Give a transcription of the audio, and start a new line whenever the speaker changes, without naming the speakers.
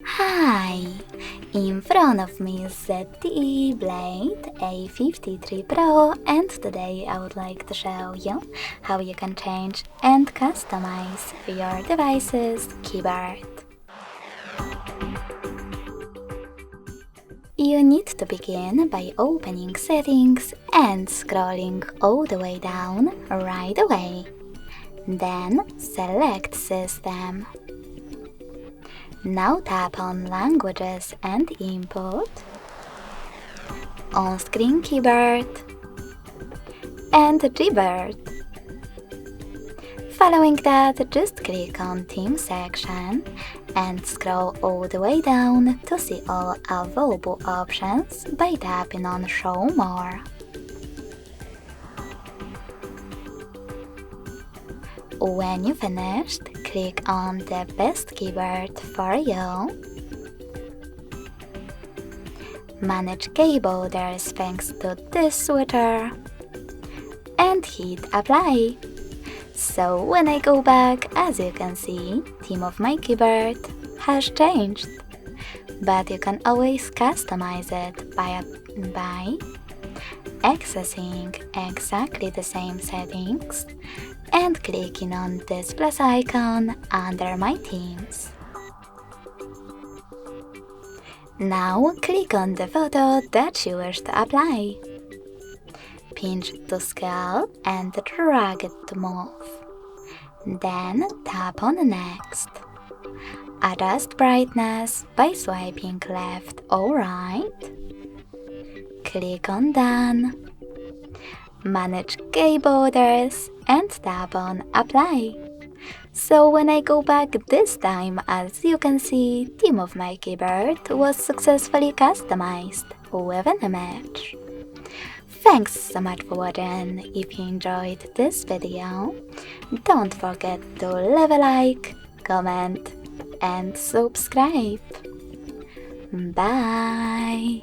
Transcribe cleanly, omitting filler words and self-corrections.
Hi! In front of me is ZTE Blade A53 Pro, and today I would like to show you how you can change and customize your device's keyboard. You need to begin by opening Settings and scrolling all the way down right away. Then select System. Now tap on Languages and Input, On-Screen Keyboard, and Gboard. Following that, just click on Theme section and scroll all the way down to see all available options by tapping on Show More. When you finished, click on the best keyboard for you. Manage key borders thanks to this switcher and hit apply. So when I go back, as you can see, theme of my keyboard has changed. But you can always customize it by accessing exactly the same settings and clicking on this plus icon under my themes. Now click on the photo that you wish to apply. Pinch to scale and drag it to move. Then tap on Next. Adjust brightness by swiping left or right. Click on Done. Manage key borders and tap on Apply. So when I go back this time, as you can see, theme of my keyboard was successfully customized with an image. Thanks so much for watching. If you enjoyed this video, don't forget to leave a like, comment and subscribe. Bye!